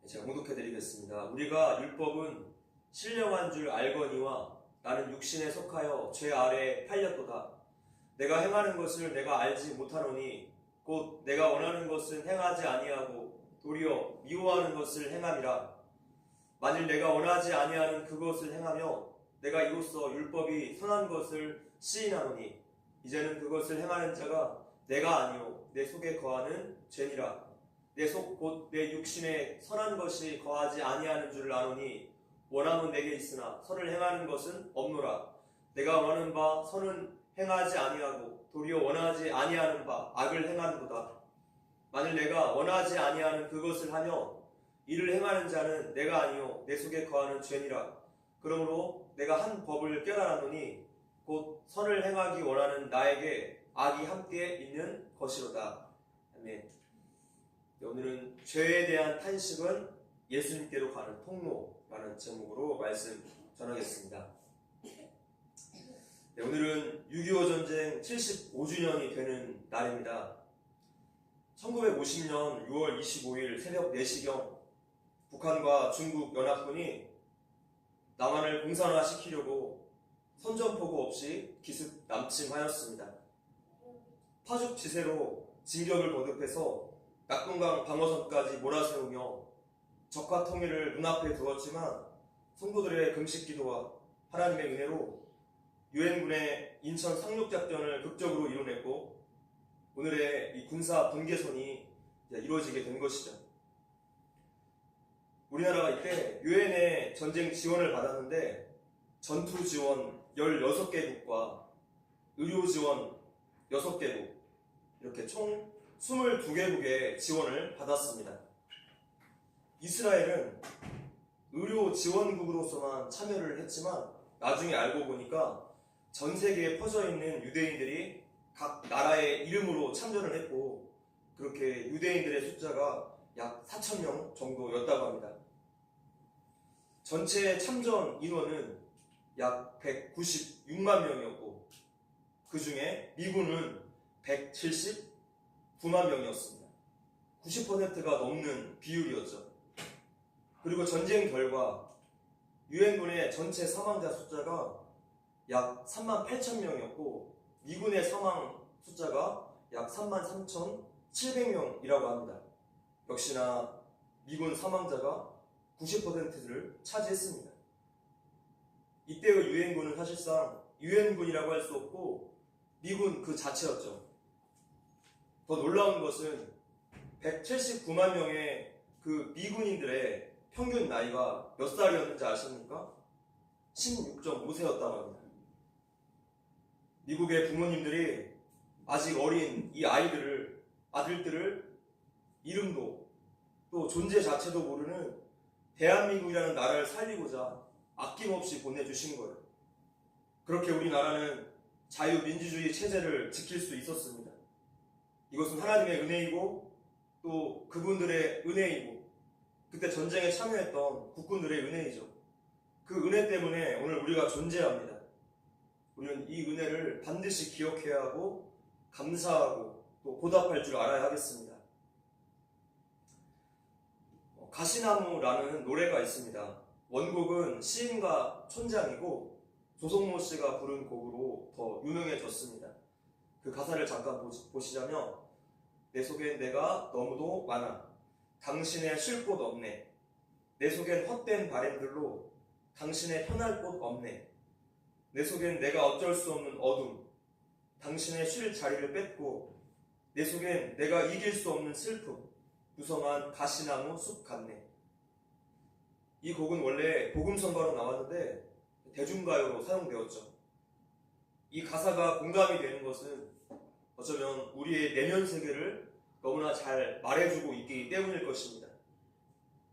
제가 봉독해드리겠습니다. 우리가 율법은 신령한 줄 알거니와 나는 육신에 속하여 죄 아래에 팔렸도다. 내가 행하는 것을 내가 알지 못하노니 곧 내가 원하는 것은 행하지 아니하고 도리어 미워하는 것을 행함이라. 만일 내가 원하지 아니하는 그것을 행하며 내가 이로써 율법이 선한 것을 시인하노니 이제는 그것을 행하는 자가 내가 아니요 내 속에 거하는 죄니라. 내 속 곧 내 육신에 선한 것이 거하지 아니하는 줄을 아노니 원함은 내게 있으나 선을 행하는 것은 없노라. 내가 원하는 바 선은 행하지 아니하고 도리어 원하지 아니하는 바 악을 행하는도다. 만일 내가 원하지 아니하는 그것을 하며 이를 행하는 자는 내가 아니요 내 속에 거하는 죄니라. 그러므로 내가 한 법을 깨달았노니 곧 선을 행하기 원하는 나에게 악이 함께 있는 것이로다. 아멘. 오늘은 죄에 대한 탄식은 예수님께로 가는 통로라는 제목으로 말씀 전하겠습니다. 오늘은 6.25 전쟁 75주년이 되는 날입니다. 1950년 6월 25일 새벽 4시경 북한과 중국 연합군이 남한을 공산화시키려고 선전포고 없이 기습 남침하였습니다. 파죽지세로 진격을 거듭해서 낙동강 방어선까지 몰아세우며 적화 통일을 눈앞에 두었지만 성도들의 금식기도와 하나님의 은혜로 유엔군의 인천 상륙작전을 극적으로 이뤄냈고 오늘의 이 군사 분계선이 이루어지게 된 것이죠. 우리나라가 이때 유엔의 전쟁 지원을 받았는데 전투 지원 16개국과 의료 지원 6개국 이렇게 총 22개국의 지원을 받았습니다. 이스라엘은 의료 지원국으로서만 참여를 했지만 나중에 알고 보니까 전 세계에 퍼져 있는 유대인들이 각 나라의 이름으로 참전을 했고 그렇게 유대인들의 숫자가 약 4,000명 정도였다고 합니다. 전체 참전 인원은 약 196만 명이었고 그 중에 미군은 179만 명이었습니다. 90%가 넘는 비율이었죠. 그리고 전쟁 결과 유엔군의 전체 사망자 숫자가 약 3만 8천 명이었고 미군의 사망 숫자가 약 3만 3,700명이라고 합니다. 역시나 미군 사망자가 90%를 차지했습니다. 이때의 유엔군은 사실상 유엔군이라고 할 수 없고 미군 그 자체였죠. 더 놀라운 것은 179만 명의 그 미군인들의 평균 나이가 몇 살이었는지 아십니까? 16.5세였다고 합니다. 미국의 부모님들이 아직 어린 이 아들들을 이름도 또 존재 자체도 모르는 대한민국이라는 나라를 살리고자 아낌없이 보내주신 거예요. 그렇게 우리나라는 자유민주주의 체제를 지킬 수 있었습니다. 이것은 하나님의 은혜이고 또 그분들의 은혜이고 그때 전쟁에 참여했던 국군들의 은혜이죠. 그 은혜 때문에 오늘 우리가 존재합니다. 우리는 이 은혜를 반드시 기억해야 하고 감사하고 또 보답할 줄 알아야 하겠습니다. 가시나무라는 노래가 있습니다. 원곡은 시인과 촌장이고 조성모 씨가 부른 곡으로 더 유명해졌습니다. 그 가사를 잠깐 보시자면 내 속엔 내가 너무도 많아 당신의 쉴 곳 없네. 내 속엔 헛된 바램들로 당신의 편할 곳 없네. 내 속엔 내가 어쩔 수 없는 어둠 당신의 쉴 자리를 뺏고 내 속엔 내가 이길 수 없는 슬픔 무성한 가시나무 숲 같네. 이 곡은 원래 복음성가로 나왔는데 대중가요로 사용되었죠. 이 가사가 공감이 되는 것은 어쩌면 우리의 내면 세계를 너무나 잘 말해주고 있기 때문일 것입니다.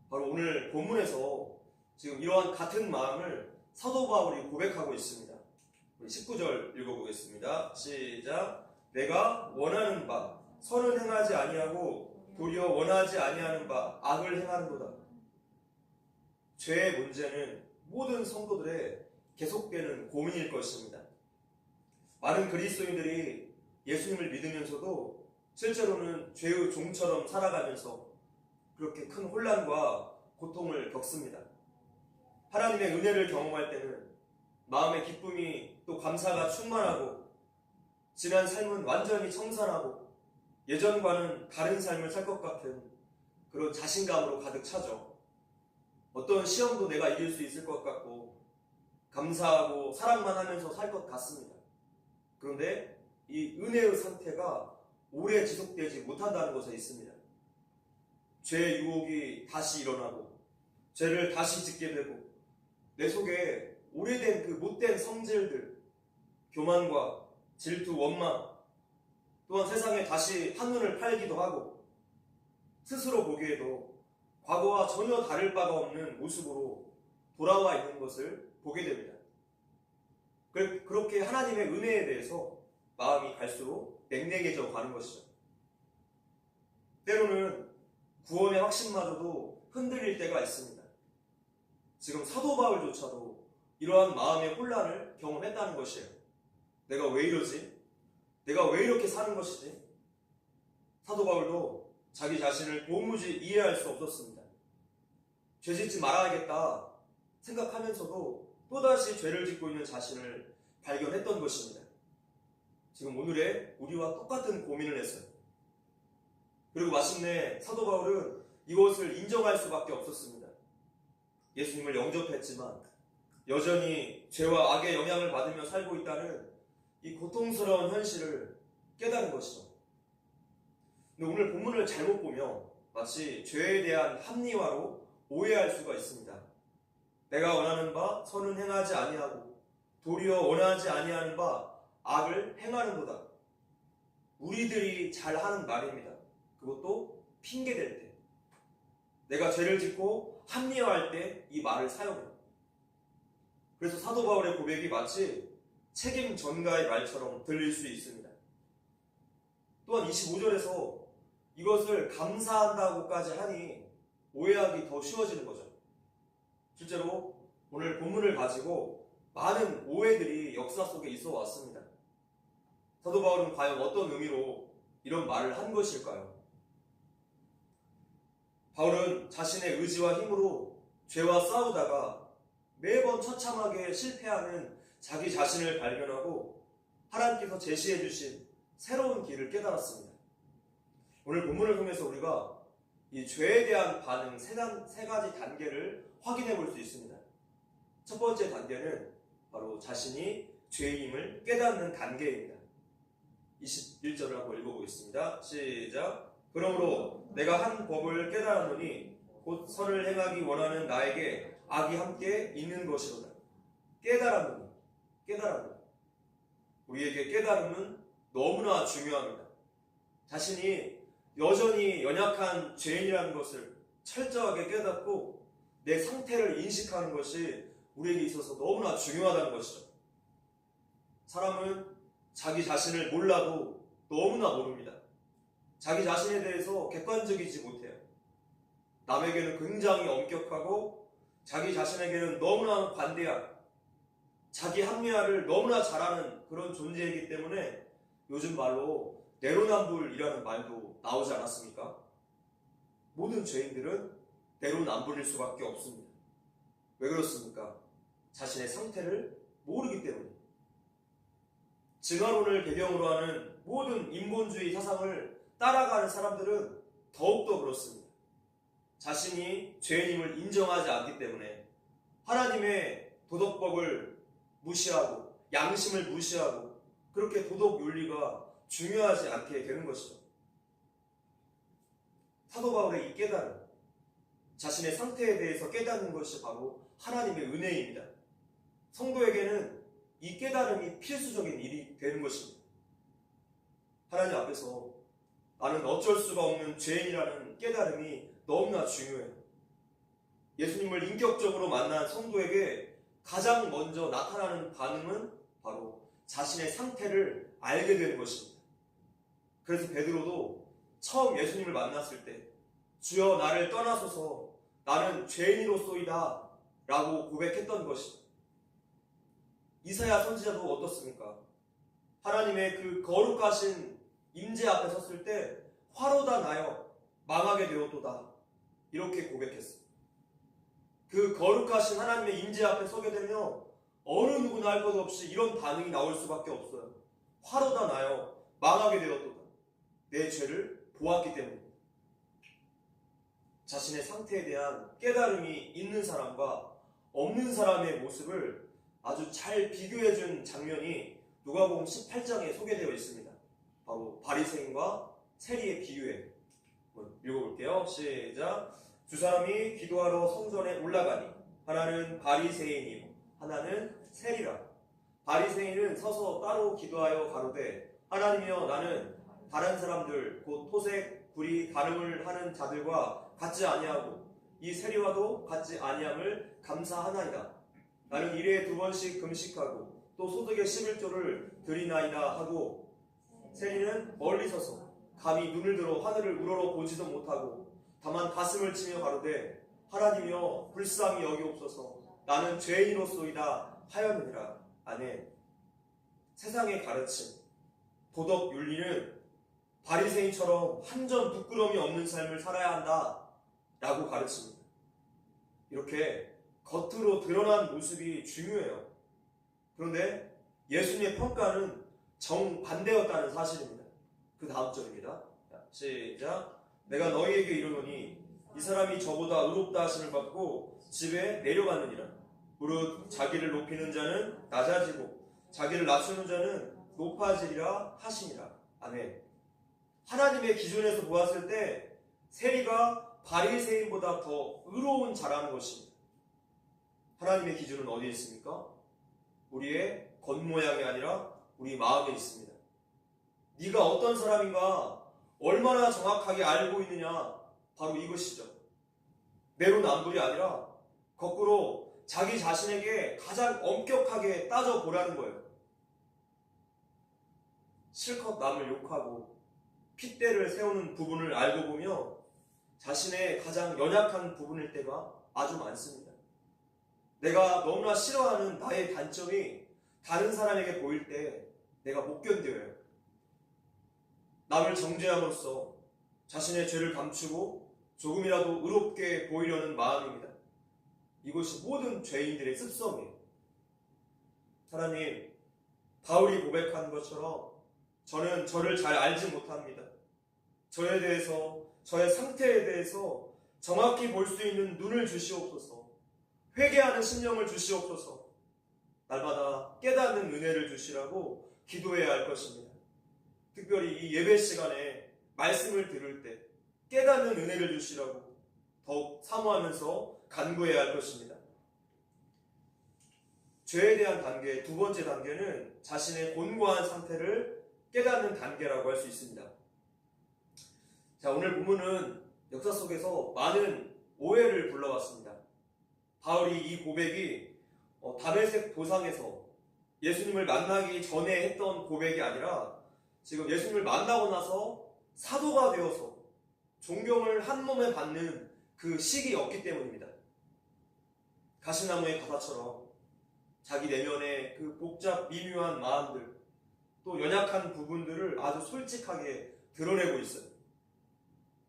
바로 오늘 본문에서 지금 이러한 같은 마음을 사도 바울이 고백하고 있습니다. 우리 19절 읽어보겠습니다. 시작. 내가 원하는 바 선은 행하지 아니하고 도리어 원하지 아니하는 바 악을 행하는도다. 죄의 문제는 모든 성도들의 계속되는 고민일 것입니다. 많은 그리스도인들이 예수님을 믿으면서도 실제로는 죄의 종처럼 살아가면서 그렇게 큰 혼란과 고통을 겪습니다. 하나님의 은혜를 경험할 때는 마음의 기쁨이 또 감사가 충만하고 지난 삶은 완전히 청산하고 예전과는 다른 삶을 살 것 같은 그런 자신감으로 가득 차죠. 어떤 시험도 내가 이길 수 있을 것 같고 감사하고 사랑만 하면서 살 것 같습니다. 그런데 이 은혜의 상태가 오래 지속되지 못한다는 것에 있습니다. 죄의 유혹이 다시 일어나고 죄를 다시 짓게 되고 내 속에 오래된 그 못된 성질들, 교만과 질투, 원망, 또한 세상에 다시 한눈을 팔기도 하고 스스로 보기에도 과거와 전혀 다를 바가 없는 모습으로 돌아와 있는 것을 보게 됩니다. 그렇게 하나님의 은혜에 대해서 마음이 갈수록 냉랭해져 가는 것이죠. 때로는 구원의 확신마저도 흔들릴 때가 있습니다. 지금 사도 바울조차도 이러한 마음의 혼란을 경험했다는 것이에요. 내가 왜 이러지? 내가 왜 이렇게 사는 것이지? 사도 바울도 자기 자신을 도무지 이해할 수 없었습니다. 죄짓지 말아야겠다 생각하면서도 또다시 죄를 짓고 있는 자신을 발견했던 것입니다. 지금 오늘의 우리와 똑같은 고민을 했어요. 그리고 마침내 사도 바울은 이것을 인정할 수밖에 없었습니다. 예수님을 영접했지만 여전히 죄와 악의 영향을 받으며 살고 있다는 이 고통스러운 현실을 깨달은 것이죠. 근데 오늘 본문을 잘못 보면 마치 죄에 대한 합리화로 오해할 수가 있습니다. 내가 원하는 바 선은 행하지 아니하고 도리어 원하지 아니하는 바 악을 행하는도다. 우리들이 잘하는 말입니다. 그것도 핑계댈 때. 내가 죄를 짓고 합리화할 때 이 말을 사용해요. 그래서 사도 바울의 고백이 마치 책임 전가의 말처럼 들릴 수 있습니다. 또한 25절에서 이것을 감사한다고까지 하니 오해하기 더 쉬워지는 거죠. 실제로 오늘 본문을 가지고 많은 오해들이 역사 속에 있어 왔습니다. 사도 바울은 과연 어떤 의미로 이런 말을 한 것일까요? 바울은 자신의 의지와 힘으로 죄와 싸우다가 매번 처참하게 실패하는 자기 자신을 발견하고 하나님께서 제시해 주신 새로운 길을 깨달았습니다. 오늘 본문을 통해서 우리가 이 죄에 대한 반응 세 가지 단계를 확인해 볼 수 있습니다. 첫 번째 단계는 바로 자신이 죄임을 깨닫는 단계입니다. 21절을 한번 읽어보겠습니다. 시작. 그러므로 내가 한 법을 깨달았노니 곧 선을 행하기 원하는 나에게 악이 함께 있는 것이로다. 깨달았노니. 우리에게 깨달음은 너무나 중요합니다. 자신이 여전히 연약한 죄인이라는 것을 철저하게 깨닫고 내 상태를 인식하는 것이 우리에게 있어서 너무나 중요하다는 것이죠. 사람은 자기 자신을 몰라도 너무나 모릅니다. 자기 자신에 대해서 객관적이지 못해요. 남에게는 굉장히 엄격하고 자기 자신에게는 너무나 관대한 자기 합리화를 너무나 잘하는 그런 존재이기 때문에 요즘 말로 내로남불이라는 말도 나오지 않았습니까? 모든 죄인들은 내로남불일 수밖에 없습니다. 왜 그렇습니까? 자신의 상태를 모르기 때문에. 진화론을 배경으로 하는 모든 인본주의 사상을 따라가는 사람들은 더욱더 그렇습니다. 자신이 죄인임을 인정하지 않기 때문에 하나님의 도덕법을 무시하고 양심을 무시하고 그렇게 도덕 윤리가 중요하지 않게 되는 것이죠. 사도 바울의 이 깨달음, 자신의 상태에 대해서 깨닫는 것이 바로 하나님의 은혜입니다. 성도에게는 이 깨달음이 필수적인 일이 되는 것입니다. 하나님 앞에서 나는 어쩔 수가 없는 죄인이라는 깨달음이 너무나 중요해요. 예수님을 인격적으로 만난 성도에게 가장 먼저 나타나는 반응은 바로 자신의 상태를 알게 되는 것입니다. 그래서 베드로도 처음 예수님을 만났을 때 주여 나를 떠나소서 나는 죄인이로소이다 라고 고백했던 것이죠. 이사야 선지자도 어떻습니까? 하나님의 그 거룩하신 임재 앞에 섰을 때 화로다 나여 망하게 되었도다 이렇게 고백했습니다. 그 거룩하신 하나님의 임재 앞에 서게 되면 어느 누구나 할 것 없이 이런 반응이 나올 수밖에 없어요. 화로다 나요. 망하게 되었도다. 내 죄를 보았기 때문입니다. 자신의 상태에 대한 깨달음이 있는 사람과 없는 사람의 모습을 아주 잘 비교해준 장면이 누가복음 18장에 소개되어 있습니다. 바로 바리새인과 세리의 비유에 한번 읽어볼게요. 시작. 두 사람이 기도하러 성전에 올라가니 하나는 바리새인이요 하나는 세리라. 바리새인은 서서 따로 기도하여 가로되 하나님이여 나는 다른 사람들 곧 토색, 구리, 가늠을 하는 자들과 같지 아니하고 이 세리와도 같지 아니함을 감사하나이다. 나는 일에 2번씩 금식하고 또 소득의 11조를 드리나이다 하고 세리는 멀리 서서 감히 눈을 들어 하늘을 우러러 보지도 못하고 다만 가슴을 치며 가로되 하나님이여 불쌍히 여기옵소서 나는 죄인으로소이다 하였느니라. 아멘. 세상의 가르침, 도덕 윤리는 바리새인처럼 한 점 부끄러움이 없는 삶을 살아야 한다 라고 가르칩니다. 이렇게 겉으로 드러난 모습이 중요해요. 그런데 예수님의 평가는 정반대였다는 사실입니다. 그 다음 절입니다. 시작. 내가 너희에게 이르노니 이 사람이 저보다 의롭다 하심을 받고 집에 내려갔느니라. 무릇 자기를 높이는 자는 낮아지고 자기를 낮추는 자는 높아지리라 하시니라. 아멘. 하나님의 기준에서 보았을 때 세리가 바리새인보다 더 의로운 자라는 것입니다. 하나님의 기준은 어디에 있습니까? 우리의 겉모양이 아니라 우리 마음에 있습니다. 네가 어떤 사람인가 얼마나 정확하게 알고 있느냐, 바로 이것이죠. 내로남불이 아니라 거꾸로 자기 자신에게 가장 엄격하게 따져보라는 거예요. 실컷 남을 욕하고 핏대를 세우는 부분을 알고 보면 자신의 가장 연약한 부분일 때가 아주 많습니다. 내가 너무나 싫어하는 나의 단점이 다른 사람에게 보일 때 내가 못 견뎌요. 남을 정죄함으로써 자신의 죄를 감추고 조금이라도 의롭게 보이려는 마음입니다. 이것이 모든 죄인들의 습성이에요. 하나님, 바울이 고백한 것처럼 저는 저를 잘 알지 못합니다. 저에 대해서, 저의 상태에 대해서 정확히 볼 수 있는 눈을 주시옵소서. 회개하는 심령을 주시옵소서. 날마다 깨닫는 은혜를 주시라고 기도해야 할 것입니다. 특별히 이 예배 시간에 말씀을 들을 때 깨닫는 은혜를 주시라고 더욱 사모하면서 간구해야 할 것입니다. 죄에 대한 단계, 두 번째 단계는 자신의 곤고한 상태를 깨닫는 단계라고 할 수 있습니다. 자, 오늘 본문은 역사 속에서 많은 오해를 불러왔습니다. 바울이 이 고백이 다메섹 도상에서 예수님을 만나기 전에 했던 고백이 아니라 지금 예수님을 만나고 나서 사도가 되어서 존경을 한 몸에 받는 그 시기였기 때문입니다. 가시나무의 가사처럼 자기 내면의 그 복잡 미묘한 마음들, 또 연약한 부분들을 아주 솔직하게 드러내고 있어요.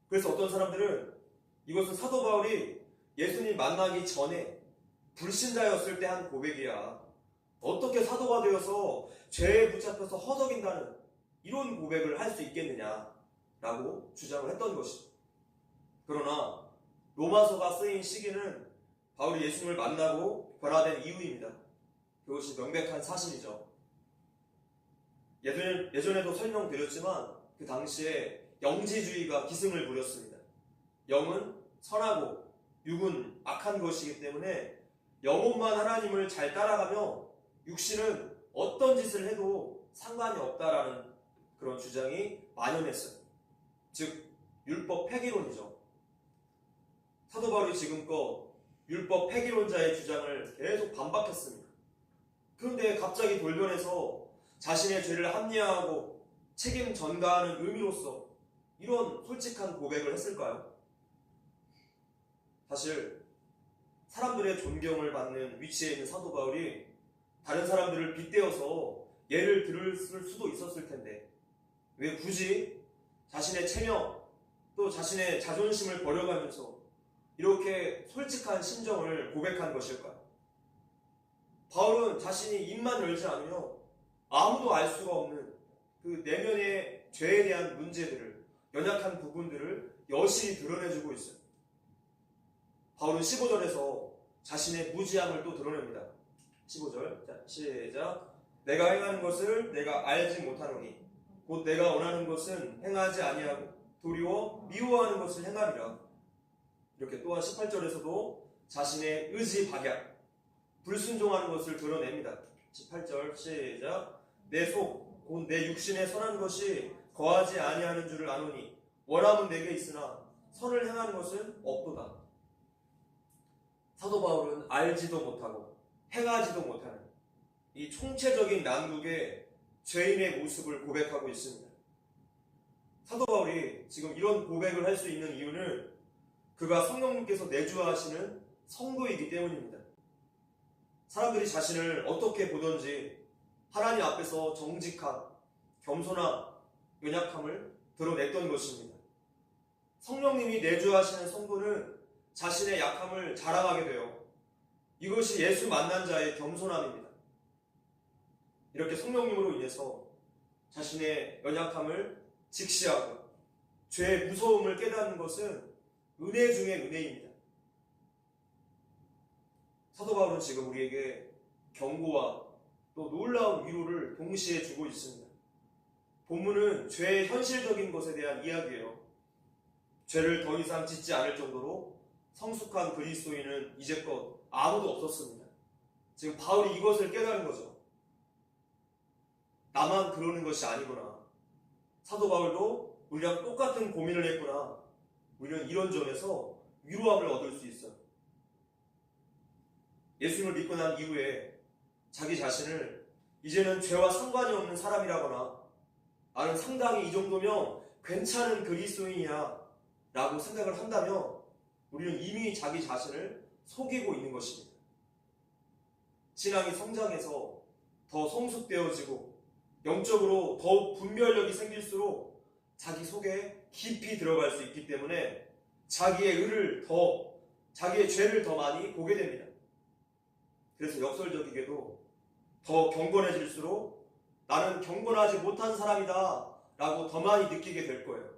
그래서 어떤 사람들은 이것은 사도 바울이 예수님 만나기 전에 불신자였을 때 한 고백이야. 어떻게 사도가 되어서 죄에 붙잡혀서 허덕인다는 이런 고백을 할 수 있겠느냐라고 주장을 했던 것이죠. 그러나 로마서가 쓰인 시기는 바울이 예수님을 만나고 변화된 이후입니다. 그것이 명백한 사실이죠. 예전에도 설명드렸지만 그 당시에 영지주의가 기승을 부렸습니다. 영은 선하고 육은 악한 것이기 때문에 영혼만 하나님을 잘 따라가며 육신은 어떤 짓을 해도 상관이 없다라는 그런 주장이 만연했어요. 즉 율법 폐기론이죠. 사도 바울이 지금껏 율법 폐기론자의 주장을 계속 반박했습니다. 그런데 갑자기 돌변해서 자신의 죄를 합리화하고 책임 전가하는 의미로서 이런 솔직한 고백을 했을까요? 사실 사람들의 존경을 받는 위치에 있는 사도 바울이 다른 사람들을 빗대어서 예를 들을 수도 있었을 텐데 왜 굳이 자신의 체면 또 자신의 자존심을 버려가면서 이렇게 솔직한 심정을 고백한 것일까요? 바울은 자신이 입만 열지 않으면 아무도 알 수가 없는 그 내면의 죄에 대한 문제들을, 연약한 부분들을 여실히 드러내주고 있어요. 바울은 15절에서 자신의 무지함을 또 드러냅니다. 15절, 자, 시작. 내가 행하는 것을 내가 알지 못하노니 곧 내가 원하는 것은 행하지 아니하고 도리어 미워하는 것을 행하리라. 이렇게 또한 18절에서도 자신의 의지 박약, 불순종하는 것을 드러냅니다. 18절 시작. 내 속, 곧 내 육신에 선한 것이 거하지 아니하는 줄을 아노니 원함은 내게 있으나 선을 행하는 것은 없도다. 사도 바울은 알지도 못하고 행하지도 못하는 이 총체적인 난국의 죄인의 모습을 고백하고 있습니다. 사도 바울이 지금 이런 고백을 할 수 있는 이유는 그가 성령님께서 내주하시는 성도이기 때문입니다. 사람들이 자신을 어떻게 보든지 하나님 앞에서 정직함, 겸손함, 연약함을 드러냈던 것입니다. 성령님이 내주하시는 성도는 자신의 약함을 자랑하게 되어 이것이 예수 만난 자의 겸손함입니다. 이렇게 성령님으로 인해서 자신의 연약함을 직시하고 죄의 무서움을 깨닫는 것은 은혜 중에 은혜입니다. 사도 바울은 지금 우리에게 경고와 또 놀라운 위로를 동시에 주고 있습니다. 본문은 죄의 현실적인 것에 대한 이야기예요. 죄를 더 이상 짓지 않을 정도로 성숙한 그리스도인은 이제껏 아무도 없었습니다. 지금 바울이 이것을 깨달은 거죠. 나만 그러는 것이 아니구나. 사도 바울도 우리랑 똑같은 고민을 했구나. 우리는 이런 점에서 위로함을 얻을 수 있어요. 예수님을 믿고 난 이후에 자기 자신을 이제는 죄와 상관이 없는 사람이라거나 나는 상당히 이 정도면 괜찮은 그리스도인이야 라고 생각을 한다면 우리는 이미 자기 자신을 속이고 있는 것입니다. 신앙이 성장해서 더 성숙되어지고 영적으로 더욱 분별력이 생길수록 자기 속에 깊이 들어갈 수 있기 때문에 자기의 죄를 더 많이 보게 됩니다. 그래서 역설적이게도 더 경건해질수록 나는 경건하지 못한 사람이다 라고 더 많이 느끼게 될 거예요.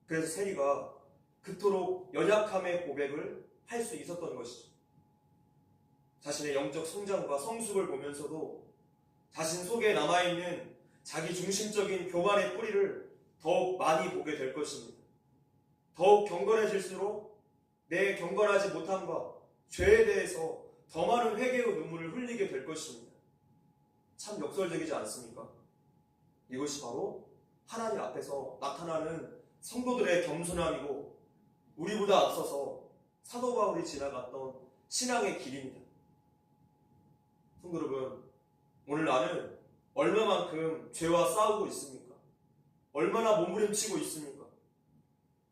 그래서 세리가 그토록 연약함의 고백을 할 수 있었던 것이죠. 자신의 영적 성장과 성숙을 보면서도 자신 속에 남아있는 자기 중심적인 교만의 뿌리를 더욱 많이 보게 될 것입니다. 더욱 경건해질수록 내 경건하지 못함과 죄에 대해서 더 많은 회개의 눈물을 흘리게 될 것입니다. 참 역설적이지 않습니까? 이것이 바로 하나님 앞에서 나타나는 성도들의 겸손함이고 우리보다 앞서서 사도 바울이 지나갔던 신앙의 길입니다. 성도 여러분, 오늘 나는 얼마만큼 죄와 싸우고 있습니까? 얼마나 몸부림치고 있습니까?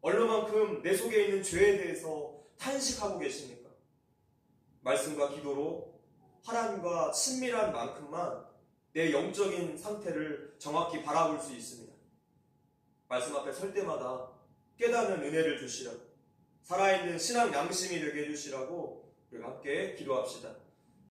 얼마만큼 내 속에 있는 죄에 대해서 탄식하고 계십니까? 말씀과 기도로 하나님과 친밀한 만큼만 내 영적인 상태를 정확히 바라볼 수 있습니다. 말씀 앞에 설 때마다 깨닫는 은혜를 주시라고, 살아있는 신앙 양심이 되게 해주시라고 우리가 함께 기도합시다.